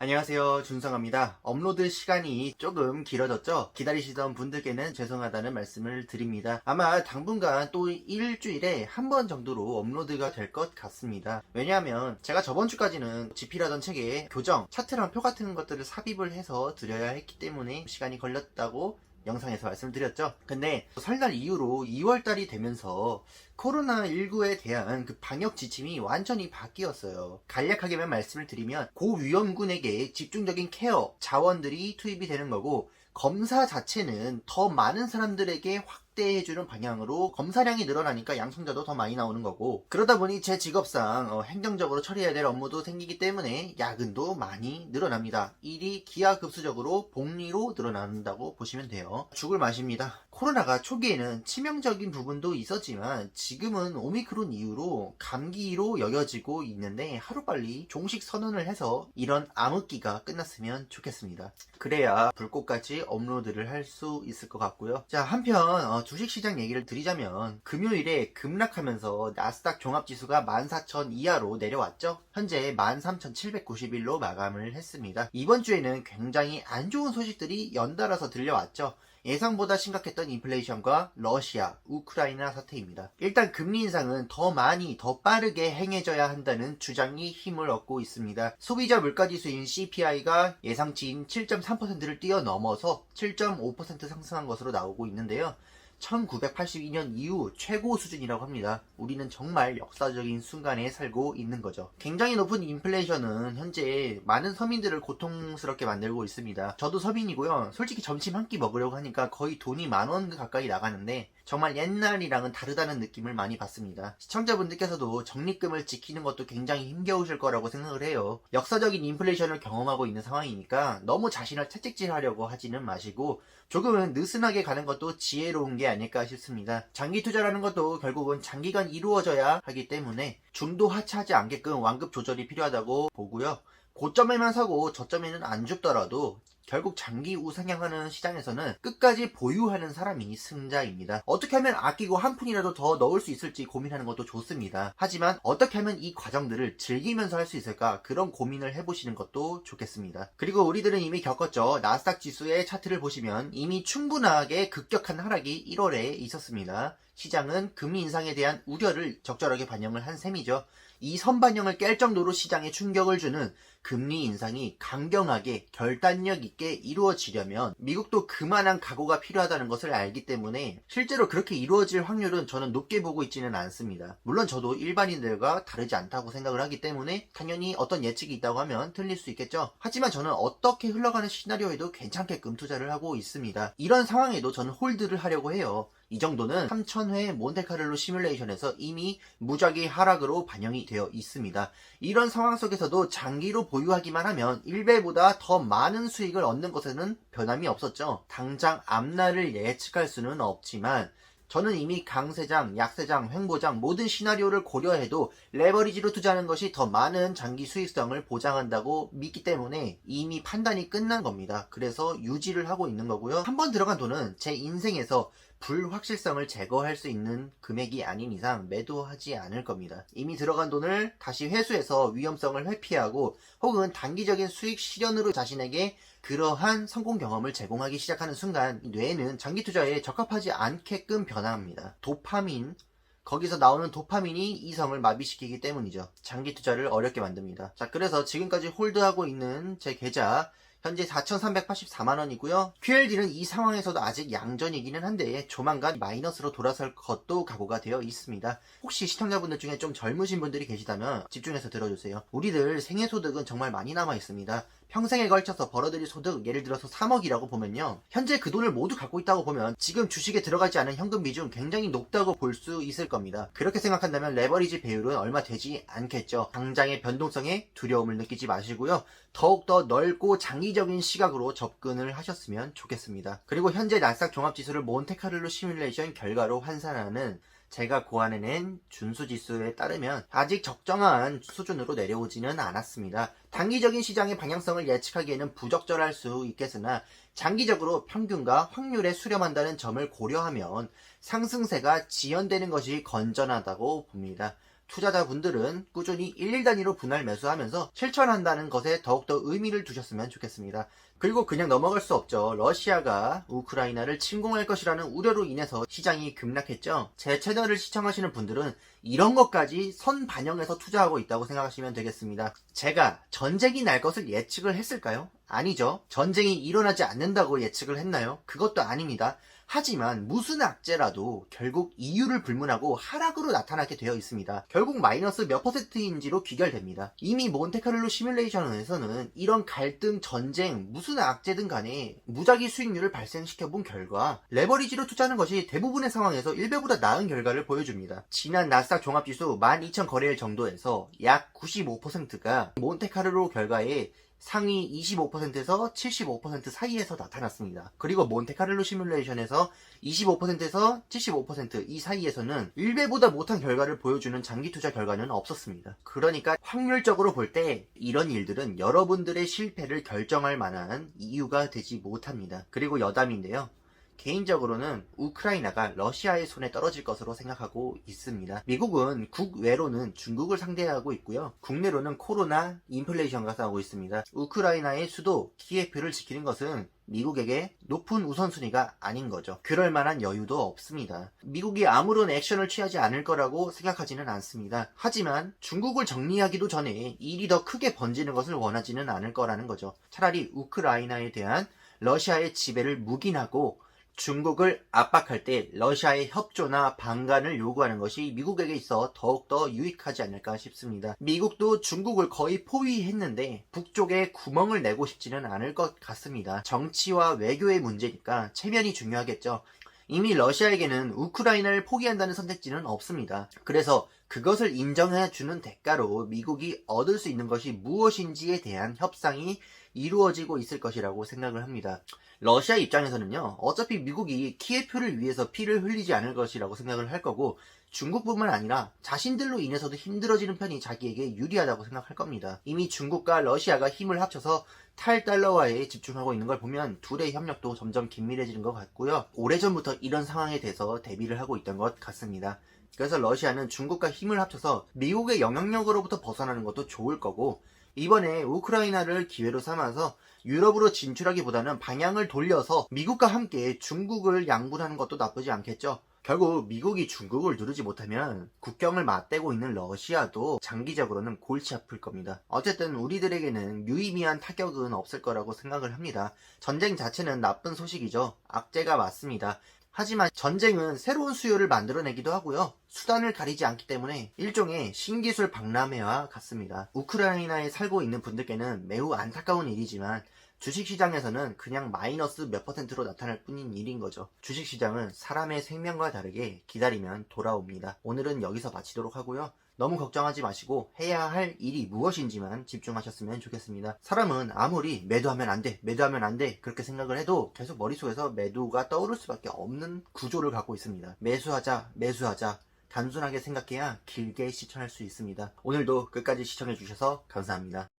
안녕하세요, 준성합니다. 업로드 시간이 조금 길어졌죠? 기다리시던 분들께는 죄송하다는 말씀을 드립니다. 아마 당분간 또 일주일에 한 번 정도로 업로드가 될 것 같습니다. 왜냐하면 제가 저번 주까지는 집필하던 책에 교정, 차트랑 표 같은 것들을 삽입을 해서 드려야 했기 때문에 시간이 걸렸다고 영상에서 말씀드렸죠. 근데 설날 이후로 2월달이 되면서 코로나19에 대한 그 방역 지침이 완전히 바뀌었어요. 간략하게만 말씀을 드리면 고위험군에게 집중적인 케어, 자원들이 투입이 되는 거고, 검사 자체는 더 많은 사람들에게 확대해주는 방향으로 검사량이 늘어나니까 양성자도 더 많이 나오는 거고, 그러다 보니 제 직업상 행정적으로 처리해야 될 업무도 생기기 때문에 야근도 많이 늘어납니다. 일이 기하급수적으로 복리로 늘어난다고 보시면 돼요. 죽을 맛입니다. 코로나가 초기에는 치명적인 부분도 있었지만 지금은 오미크론 이후로 감기로 여겨지고 있는데 하루빨리 종식 선언을 해서 이런 암흑기가 끝났으면 좋겠습니다. 그래야 불꽃같이 업로드를 할 수 있을 것 같고요. 자, 한편 주식시장 얘기를 드리자면 금요일에 급락하면서 나스닥 종합지수가 14,000 이하로 내려왔죠. 현재 13,791로 마감을 했습니다. 이번 주에는 굉장히 안 좋은 소식들이 연달아서 들려왔죠. 예상보다 심각했던 인플레이션과 러시아, 우크라이나 사태입니다. 일단 금리 인상은 더 많이, 더 빠르게 행해져야 한다는 주장이 힘을 얻고 있습니다. 소비자 물가지수인 CPI가 예상치인 7.3%를 뛰어넘어서 7.5% 상승한 것으로 나오고 있는데요. 1982년 이후 최고 수준이라고 합니다. 우리는 정말 역사적인 순간에 살고 있는 거죠. 굉장히 높은 인플레이션은 현재 많은 서민들을 고통스럽게 만들고 있습니다. 저도 서민이고요. 솔직히 점심 한 끼 먹으려고 하니까 거의 돈이 10,000원 가까이 나가는데 정말 옛날이랑은 다르다는 느낌을 많이 받습니다. 시청자분들께서도 적립금을 지키는 것도 굉장히 힘겨우실 거라고 생각을 해요. 역사적인 인플레이션을 경험하고 있는 상황이니까 너무 자신을 채찍질하려고 하지는 마시고 조금은 느슨하게 가는 것도 지혜로운 게 아닐까 싶습니다. 장기 투자라는 것도 결국은 장기간 이루어져야 하기 때문에 중도 하차하지 않게끔 완급 조절이 필요하다고 보고요. 고점에만 사고 저점에는 안 죽더라도 결국 장기 우상향하는 시장에서는 끝까지 보유하는 사람이 승자입니다. 어떻게 하면 아끼고 한 푼이라도 더 넣을 수 있을지 고민하는 것도 좋습니다. 하지만 어떻게 하면 이 과정들을 즐기면서 할 수 있을까, 그런 고민을 해보시는 것도 좋겠습니다. 그리고 우리들은 이미 겪었죠. 나스닥 지수의 차트를 보시면 이미 충분하게 급격한 하락이 1월에 있었습니다. 시장은 금리 인상에 대한 우려를 적절하게 반영을 한 셈이죠. 이 선반영을 깰 정도로 시장에 충격을 주는 금리 인상이 강경하게 결단력 있게 이루어지려면 미국도 그만한 각오가 필요하다는 것을 알기 때문에 실제로 그렇게 이루어질 확률은 저는 높게 보고 있지는 않습니다. 물론 저도 일반인들과 다르지 않다고 생각을 하기 때문에 당연히 어떤 예측이 있다고 하면 틀릴 수 있겠죠. 하지만 저는 어떻게 흘러가는 시나리오에도 괜찮게끔 투자를 하고 있습니다. 이런 상황에도 저는 홀드를 하려고 해요. 이 정도는 3000회 몬테카를로 시뮬레이션에서 이미 무작위 하락으로 반영이 되어 있습니다. 이런 상황 속에서도 장기로 보유하기만 하면 1배보다 더 많은 수익을 얻는 것에는 변함이 없었죠. 당장 앞날을 예측할 수는 없지만 저는 이미 강세장, 약세장, 횡보장 모든 시나리오를 고려해도 레버리지로 투자하는 것이 더 많은 장기 수익성을 보장한다고 믿기 때문에 이미 판단이 끝난 겁니다. 그래서 유지를 하고 있는 거고요. 한번 들어간 돈은 제 인생에서 불확실성을 제거할 수 있는 금액이 아닌 이상 매도하지 않을 겁니다. 이미 들어간 돈을 다시 회수해서 위험성을 회피하고 혹은 단기적인 수익 실현으로 자신에게 그러한 성공 경험을 제공하기 시작하는 순간 뇌는 장기 투자에 적합하지 않게끔 변화합니다. 도파민, 거기서 나오는 도파민이 이성을 마비시키기 때문이죠. 장기 투자를 어렵게 만듭니다. 자, 그래서 지금까지 홀드하고 있는 제 계좌 현재 4,384만원이고요. QLD는 이 상황에서도 아직 양전이기는 한데 조만간 마이너스로 돌아설 것도 각오가 되어 있습니다. 혹시 시청자분들 중에 좀 젊으신 분들이 계시다면 집중해서 들어주세요. 우리들 생애소득은 정말 많이 남아있습니다. 평생에 걸쳐서 벌어들일 소득, 예를 들어서 3억이라고 보면요, 현재 그 돈을 모두 갖고 있다고 보면 지금 주식에 들어가지 않은 현금 비중 굉장히 높다고 볼 수 있을 겁니다. 그렇게 생각한다면 레버리지 배율은 얼마 되지 않겠죠. 당장의 변동성에 두려움을 느끼지 마시고요, 더욱더 넓고 장기적인 시각으로 접근을 하셨으면 좋겠습니다. 그리고 현재 나스닥 종합지수를 몬테카를로 시뮬레이션 결과로 환산하는 제가 고안해낸 준수지수에 따르면 아직 적정한 수준으로 내려오지는 않았습니다. 단기적인 시장의 방향성을 예측하기에는 부적절할 수 있겠으나 장기적으로 평균과 확률에 수렴한다는 점을 고려하면 상승세가 지연되는 것이 건전하다고 봅니다. 투자자분들은 꾸준히 일일 단위로 분할 매수하면서 실천한다는 것에 더욱더 의미를 두셨으면 좋겠습니다. 그리고 그냥 넘어갈 수 없죠. 러시아가 우크라이나를 침공할 것이라는 우려로 인해서 시장이 급락했죠. 제 채널을 시청하시는 분들은 이런 것까지 선 반영해서 투자하고 있다고 생각하시면 되겠습니다. 제가 전쟁이 날 것을 예측을 했을까요? 아니죠. 전쟁이 일어나지 않는다고 예측을 했나요? 그것도 아닙니다. 하지만 무슨 악재라도 결국 이유를 불문하고 하락으로 나타나게 되어 있습니다. 결국 마이너스 몇 %인지로 귀결됩니다. 이미 몬테카를로 시뮬레이션에서는 이런 갈등, 전쟁, 무슨 악재든 간에 무작위 수익률을 발생시켜 본 결과 레버리지로 투자하는 것이 대부분의 상황에서 1배보다 나은 결과를 보여줍니다. 지난 나스닥 종합지수 12,000 거래일 정도에서 약 95%가 몬테카를로 결과에 상위 25%에서 75% 사이에서 나타났습니다. 그리고 몬테카를로 시뮬레이션에서 25%에서 75% 이 사이에서는 1배보다 못한 결과를 보여주는 장기 투자 결과는 없었습니다. 그러니까 확률적으로 볼 때 이런 일들은 여러분들의 실패를 결정할 만한 이유가 되지 못합니다. 그리고 여담인데요. 개인적으로는 우크라이나가 러시아의 손에 떨어질 것으로 생각하고 있습니다. 미국은 국외로는 중국을 상대하고 있고요. 국내로는 코로나, 인플레이션과 싸우고 있습니다. 우크라이나의 수도 키예프를 지키는 것은 미국에게 높은 우선순위가 아닌 거죠. 그럴 만한 여유도 없습니다. 미국이 아무런 액션을 취하지 않을 거라고 생각하지는 않습니다. 하지만 중국을 정리하기도 전에 일이 더 크게 번지는 것을 원하지는 않을 거라는 거죠. 차라리 우크라이나에 대한 러시아의 지배를 묵인하고 중국을 압박할 때 러시아의 협조나 방관을 요구하는 것이 미국에게 있어 더욱더 유익하지 않을까 싶습니다. 미국도 중국을 거의 포위했는데 북쪽에 구멍을 내고 싶지는 않을 것 같습니다. 정치와 외교의 문제니까 체면이 중요하겠죠. 이미 러시아에게는 우크라이나를 포기한다는 선택지는 없습니다. 그래서 그것을 인정해주는 대가로 미국이 얻을 수 있는 것이 무엇인지에 대한 협상이 이루어지고 있을 것이라고 생각을 합니다. 러시아 입장에서는요, 어차피 미국이 키예프를 위해서 피를 흘리지 않을 것이라고 생각을 할 거고, 중국뿐만 아니라 자신들로 인해서도 힘들어지는 편이 자기에게 유리하다고 생각할 겁니다. 이미 중국과 러시아가 힘을 합쳐서 탈달러화에 집중하고 있는 걸 보면 둘의 협력도 점점 긴밀해지는 것 같고요. 오래전부터 이런 상황에 대해서 대비를 하고 있던 것 같습니다. 그래서 러시아는 중국과 힘을 합쳐서 미국의 영향력으로부터 벗어나는 것도 좋을 거고, 이번에 우크라이나를 기회로 삼아서 유럽으로 진출하기보다는 방향을 돌려서 미국과 함께 중국을 양분하는 것도 나쁘지 않겠죠. 결국 미국이 중국을 누르지 못하면 국경을 맞대고 있는 러시아도 장기적으로는 골치 아플 겁니다. 어쨌든 우리들에게는 유의미한 타격은 없을 거라고 생각을 합니다. 전쟁 자체는 나쁜 소식이죠. 악재가 맞습니다. 하지만 전쟁은 새로운 수요를 만들어내기도 하고요. 수단을 가리지 않기 때문에 일종의 신기술 박람회와 같습니다. 우크라이나에 살고 있는 분들께는 매우 안타까운 일이지만 주식시장에서는 그냥 마이너스 몇 %로 나타날 뿐인 일인 거죠. 주식시장은 사람의 생명과 다르게 기다리면 돌아옵니다. 오늘은 여기서 마치도록 하고요. 너무 걱정하지 마시고 해야 할 일이 무엇인지만 집중하셨으면 좋겠습니다. 사람은 아무리 매도하면 안 돼, 매도하면 안 돼 그렇게 생각을 해도 계속 머릿속에서 매도가 떠오를 수밖에 없는 구조를 갖고 있습니다. 매수하자, 매수하자 단순하게 생각해야 길게 실천할 수 있습니다. 오늘도 끝까지 시청해주셔서 감사합니다.